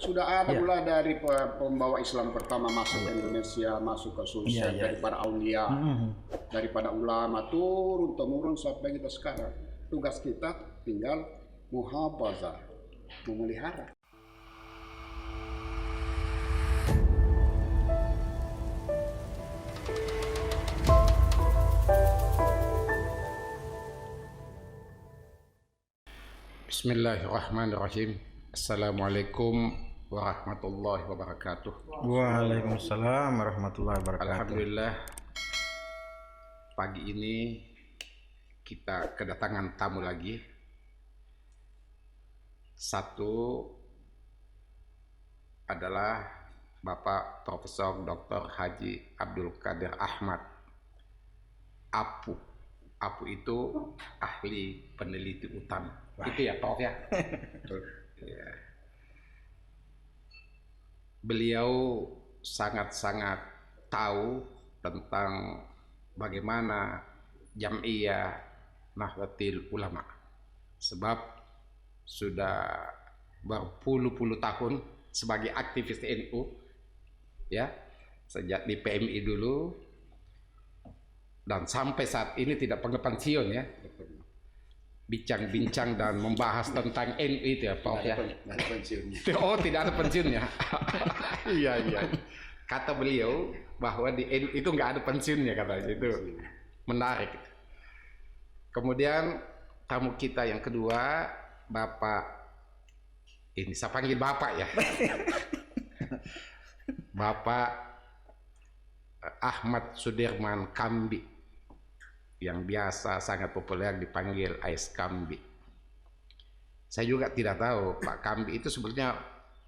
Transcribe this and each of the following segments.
Sudah ada mulai dari pembawa Islam pertama masuk ke Indonesia, masuk ke Sulsel, dari para aulia, daripada ulama turun temurun sampai kita sekarang. Tugas kita tinggal muhafazah, memelihara. Bismillahirrahmanirrahim. Assalamualaikum warahmatullahi wabarakatuh. Waalaikumsalam warahmatullahi wabarakatuh. Alhamdulillah, pagi ini kita kedatangan tamu lagi. Satu adalah Bapak Profesor Dr. Haji Abdul Qadir Ahmad, APU. APU itu ahli peneliti hutan. Itu ya Prof ya. Ya. Beliau sangat-sangat tahu tentang bagaimana Jam'iyah Nahdlatul Ulama, sebab sudah berpuluh-puluh tahun sebagai aktivis NU, ya, sejak di PMI dulu dan sampai saat ini tidak pernah pensiun ya, bincang-bincang dan membahas tentang NU itu ya Pak ya. Oh, tidak ada pensiunnya. Iya. Kata beliau bahwa di NU itu nggak ada pensiunnya katanya. Itu menarik. Kemudian tamu kita yang kedua, Bapak, ini saya panggil Bapak ya. Bapak Ahmad Sudirman Kambi, yang biasa sangat populer dipanggil Ais Kambi. Saya juga tidak tahu Pak Kambi itu sebenarnya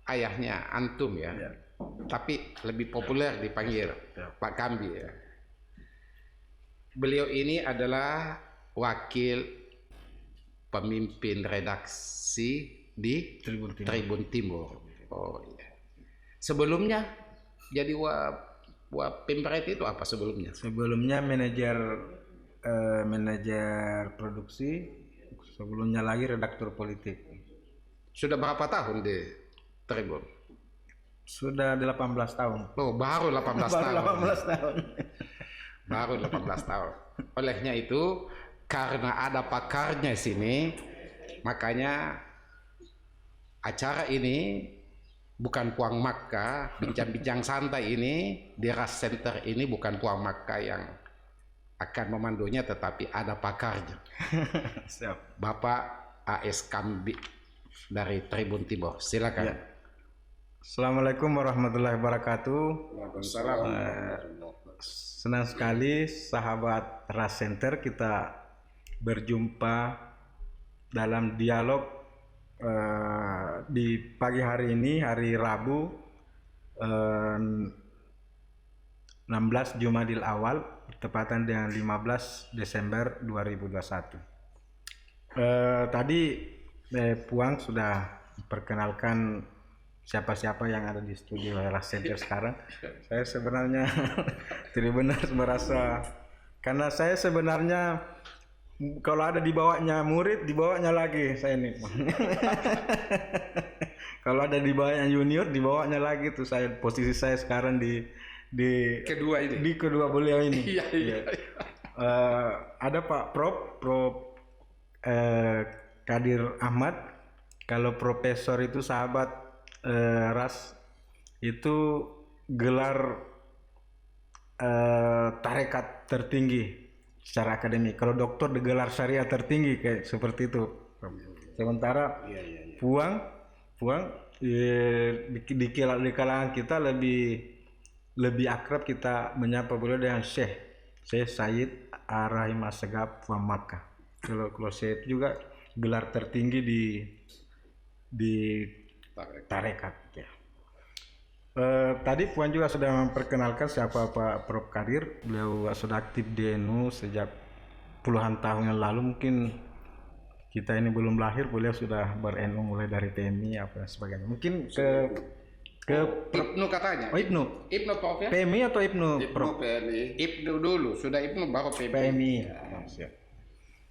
ayahnya antum ya, tapi lebih populer dipanggil Pak Kambi ya. Beliau ini adalah wakil pemimpin redaksi di Tribun Timur. Oh iya. Sebelumnya jadi Pempret itu apa sebelumnya? Sebelumnya manajer produksi, sebelumnya lagi redaktur politik. Sudah berapa tahun di Tribun? Sudah 18 tahun. Oh, baru 18 tahun. 18 tahun. Baru 18 tahun. Olehnya itu, karena ada pakarnya sini, makanya acara ini bukan puang Makkah, bincang-bincang santai ini di Ras Center ini bukan puang Makkah yang akan memandunya, tetapi ada pakarnya. Siap. Bapak AS Kambi dari Tribun Timur, silakan. Ya. Assalamualaikum warahmatullahi wabarakatuh. Waalaikumsalam. Senang sekali sahabat Ras Center kita berjumpa dalam dialog di pagi hari ini, hari Rabu 16 Jumadil Awal, bertepatan dengan 15 Desember 2021. Tadi Puang sudah memperkenalkan siapa-siapa yang ada di studio Ras Center sekarang. Saya sebenarnya tidak benar merasa, karena saya sebenarnya kalau ada dibawanya murid, dibawanya lagi saya ini. Kalau ada dibawanya junior, dibawanya lagi tuh saya. Posisi saya sekarang di kedua ini, di kedua beliau ini. Iya. Ada Pak Prof Qadir Ahmad. Kalau profesor itu sahabat Ras itu gelar tarekat tertinggi secara akademik. Kalau doktor gelar syariah tertinggi kayak seperti itu. Sementara Puang di kalangan kita lebih akrab kita menyapa beliau dengan Syekh Said Ar-Rahim As-Segaf Puang Makkah. Kalau Syekh juga gelar tertinggi di tarekat ya. Tadi Puan juga sudah memperkenalkan siapa Pak Prof Qadir. Beliau sudah aktif di NU sejak puluhan tahun yang lalu. Mungkin kita ini belum lahir, beliau sudah ber-NU mulai dari PMI apa dan sebagainya. Mungkin ke Ibnu katanya. Oh, Ibnu Prof ya? PMI atau Ibnu Prof? PMI. Ibnu dulu, sudah Ibnu baru PMI. PMI. Ya, siap.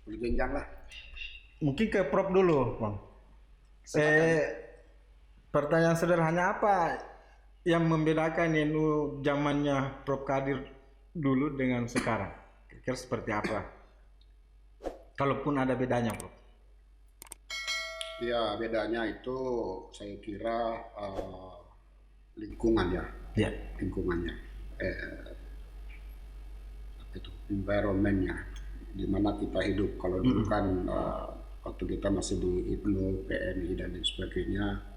Jenjang lah. Mungkin ke Prof dulu, Bang. Pertanyaan sederhana, apa yang membedakan NU zamannya Prof Kadir dulu dengan sekarang? Kira-kira seperti apa? Kalaupun ada bedanya, Prof. Ya, bedanya itu saya kira lingkungan ya, Ya. lingkungannya, apa itu environmentnya, di mana kita hidup. Kalau dulu kan waktu kita masih di IPNU, PNI dan lain sebagainya,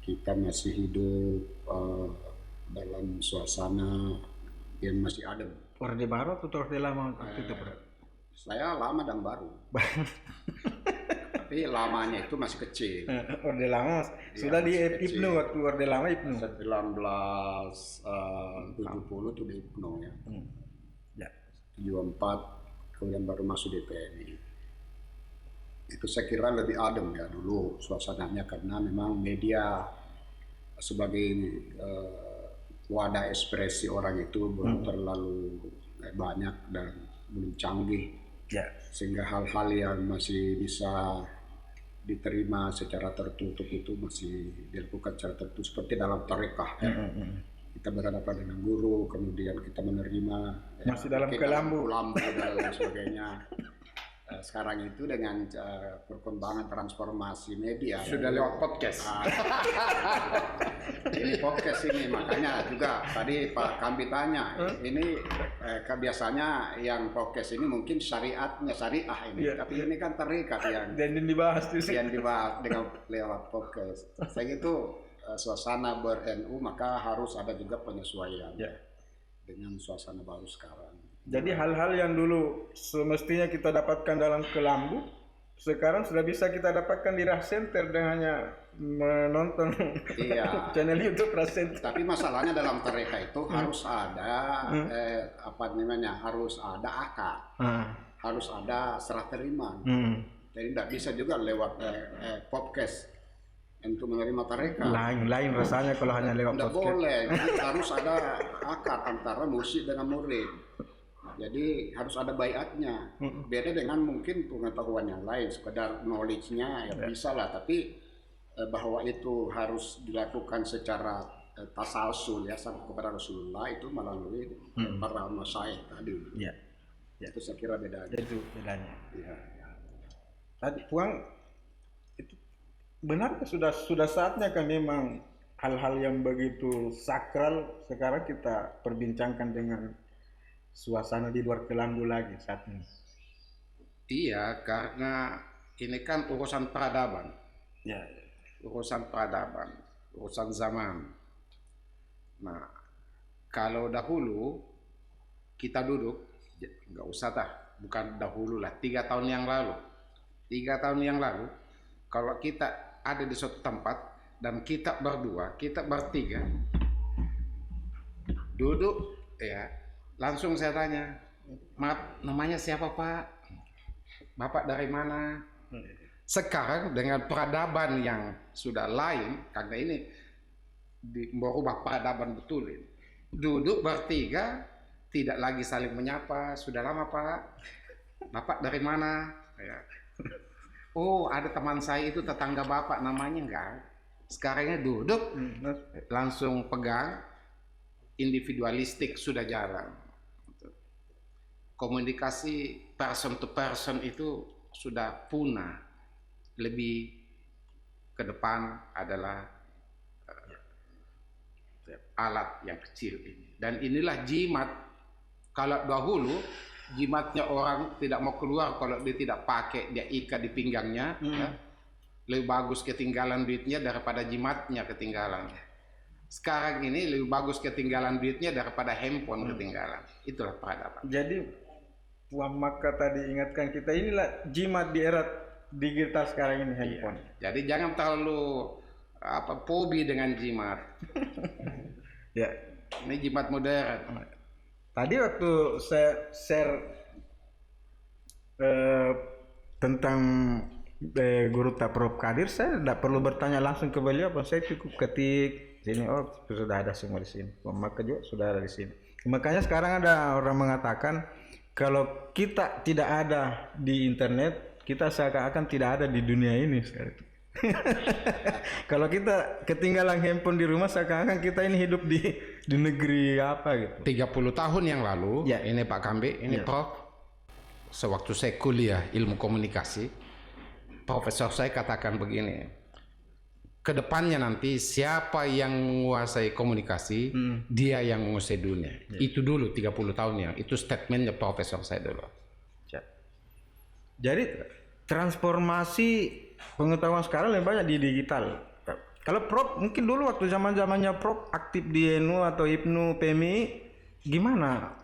kita masih hidup dalam suasana yang masih adem. Orde Baru atau Orde Lama waktu itu, Prof? Saya lama dan baru, tapi lamanya itu masih kecil. Orde Lama sudah di masih IPNU, kecil. waktu Orde Lama IPNU. 1970 itu di IPNU ya. Ya. 74 kemudian baru masuk di PNI. Itu saya kira lebih adem ya dulu suasananya, karena memang media sebagai wadah ekspresi orang itu belum terlalu banyak dan belum canggih, Ya. sehingga hal-hal yang masih bisa diterima secara tertutup itu masih dilakukan secara tertutup, seperti dalam tarekah ya. Kita berhadapan dengan guru, kemudian kita menerima Masih dalam kita kelambu. dan lain sebagainya. Sekarang itu dengan perkembangan transformasi media Sudah lewat podcast. Ini podcast ini, makanya juga tadi Pak Kambi tanya, ini biasanya yang podcast ini mungkin syariatnya syariah ini, tapi ini kan tarekat Dan ini dibahas di sini. yang dibahas dengan lewat podcast. Saya gitu suasana ber-NU maka harus ada juga penyesuaian dengan suasana baru sekarang. Jadi hal-hal yang dulu semestinya kita dapatkan dalam kelambu, sekarang sudah bisa kita dapatkan di Rah Center dengan hanya menonton channel YouTube Rah Center. Tapi masalahnya dalam tarekat itu harus ada harus ada akad, harus ada serah terima. Jadi tidak bisa juga lewat podcast untuk menerima tarekat. Lain rasanya kalau hanya lewat Tidak podcast. boleh, jadi harus ada akad antara musyrik dengan murid. Jadi harus ada baiatnya. Beda dengan mungkin pengetahuan yang lain, sekedar knowledge-nya ya bisa lah, tapi bahwa itu harus dilakukan secara tasalsul ya sampai kepada Rasulullah itu melalui para masyayikh tadi. Ya. Itu saya kira bedanya. Itu bedanya. Ya. Tadi Puang, itu benarkah sudah saatnya kan memang hal-hal yang begitu sakral sekarang kita perbincangkan dengan suasana di luar kelambu lagi saat ini? Iya, karena ini kan urusan peradaban. Ya. Urusan peradaban, urusan zaman. Nah, kalau dahulu kita duduk, nggak usah bukan dahulu lah, 3 tahun yang lalu. 3 tahun yang lalu, kalau kita ada di suatu tempat dan kita berdua, kita bertiga, duduk ya, langsung saya tanya, maaf, namanya siapa Pak? Bapak dari mana? Sekarang dengan peradaban yang sudah lain, karena ini merubah peradaban betul ini. Duduk bertiga, tidak lagi saling menyapa. Sudah lama Pak? Bapak dari mana? Ya. Oh, ada teman saya itu tetangga Bapak, namanya enggak. Sekarangnya duduk, langsung pegang, individualistik sudah jarang. Komunikasi person to person itu sudah punah. Lebih ke depan adalah alat yang kecil ini. Dan inilah jimat. Kalau dahulu jimatnya orang tidak mau keluar kalau dia tidak pakai, dia ikat di pinggangnya, ya. Lebih bagus ketinggalan duitnya daripada jimatnya ketinggalan. Sekarang ini lebih bagus ketinggalan duitnya daripada handphone ketinggalan. Itulah peradaban. Jadi Puan Maka tadi ingatkan kita, inilah jimat di era digital sekarang ini, handphone. Iya. Jadi jangan terlalu fobi dengan jimat. Ya. Ini jimat modern. Tadi waktu saya share tentang Guru Prof Kadir, saya tidak perlu bertanya langsung ke beliau, saya cukup ketik sini, oh sudah ada semua di sini. Maka juga sudah ada di sini. Makanya sekarang ada orang mengatakan kalau kita tidak ada di internet, kita seakan-akan tidak ada di dunia ini sekarang itu. Kalau kita ketinggalan handphone di rumah, seakan-akan kita ini hidup di negeri apa gitu. 30 tahun yang lalu, Ya. ini Pak Kambe, ini Ya. Prof. Sewaktu saya kuliah ilmu komunikasi, profesor saya katakan begini, kedepannya nanti siapa yang menguasai komunikasi, dia yang menguasai dunia. Itu dulu 30 tahun yang, itu statementnya profesor saya dulu. Ya. Jadi transformasi pengetahuan sekarang lebih banyak di digital. Kalau Prof mungkin dulu waktu zaman-zamannya Prof aktif di NU atau IPNU, PMI, gimana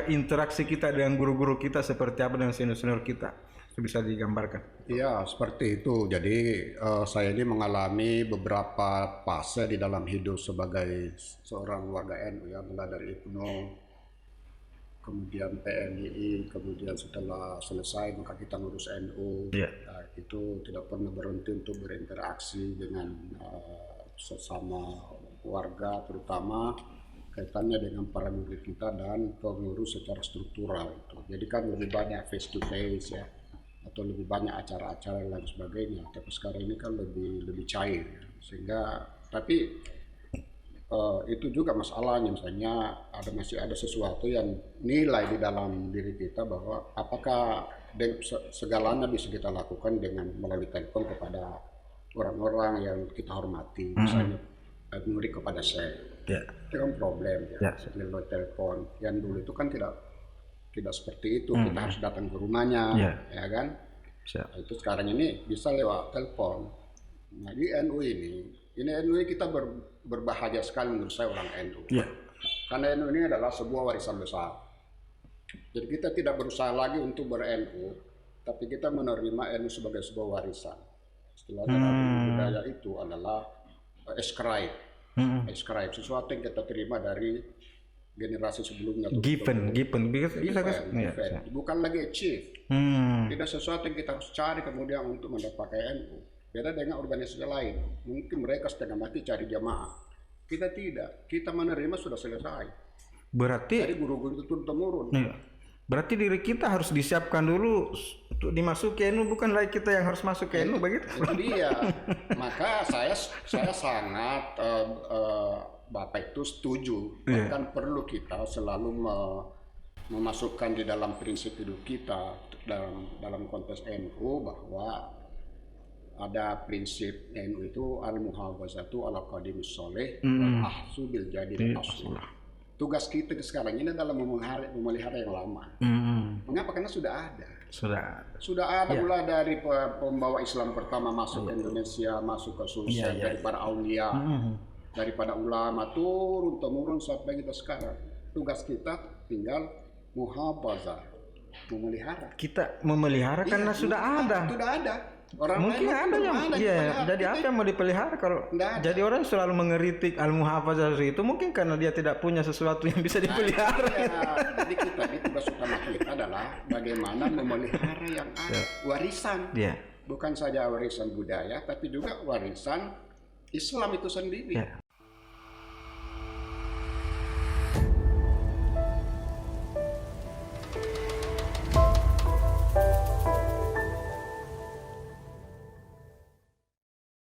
interaksi kita dengan guru-guru kita, seperti apa dengan senior-senior kita? Itu bisa digambarkan. Iya, seperti itu. Jadi saya ini mengalami beberapa fase di dalam hidup sebagai seorang warga NU ya, mulai dari IPNU, kemudian PMII, kemudian setelah selesai maka kita ngurus NU. Iya. Nah, itu tidak pernah berhenti untuk berinteraksi dengan sesama warga, terutama kaitannya dengan para murid kita dan pengurus secara struktural itu. Jadi kan lebih banyak face to face ya, atau lebih banyak acara-acara dan lain sebagainya. Tapi sekarang ini kan lebih cair ya. Sehingga tapi itu juga masalahnya, misalnya masih ada sesuatu yang nilai di dalam diri kita bahwa apakah segalanya bisa kita lakukan dengan melalui telepon kepada orang-orang yang kita hormati, misalnya murid kepada saya. Ya. Itu kan problem ya, melalui telepon. Yang dulu itu kan tidak seperti itu, kita harus datang ke rumahnya, ya kan? Nah, itu sekarang ini bisa lewat telepon. Nah di NU ini NU kita berbahagia sekali menurut saya orang NU. Karena NU ini adalah sebuah warisan besar. Jadi kita tidak berusaha lagi untuk ber-NU, tapi kita menerima NU sebagai sebuah warisan. Istilahnya budaya itu adalah ascribe, sesuatu yang kita terima dari generasi sebelumnya. Given. Bukan lagi achieve. Tidak sesuatu yang kita harus cari kemudian untuk mendapatkan NU. Beda dengan organisasi lain. Mungkin mereka setengah mati cari jamaah. Kita tidak. Kita menerima sudah selesai. Berarti dari guru-guru itu turun-temurun. Berarti diri kita harus disiapkan dulu untuk dimasuki NU, bukan lagi kita yang harus masuk ke NU, begitu? Itu dia. Maka saya sangat Bapak itu setuju. Bahkan perlu kita selalu memasukkan di dalam prinsip hidup kita dalam konteks NU bahwa ada prinsip NU itu al-muhafazatu ala qadimus sholih wal ahsu bil jadil asli. Tugas kita sekarang ini adalah memelihara yang lama. Mengapa? Karena sudah ada. Sudah ada mulai dari pembawa Islam pertama masuk ke Indonesia, masuk ke Sulsel, dari para aulia, daripada ulama turun temurun sampai kita sekarang. Tugas kita tinggal muhafazah, memelihara. Kita memelihara karena sudah ada. Sudah ada. Orang mungkin ada yang jadi apa yang mau dipelihara kalau jadi orang selalu mengeritik al-muhafazah itu mungkin karena dia tidak punya sesuatu yang bisa dipelihara. Jadi kita ini tugas utama kita adalah bagaimana memelihara yang ada, warisan. Bukan saja warisan budaya tapi juga warisan Islam itu sendiri.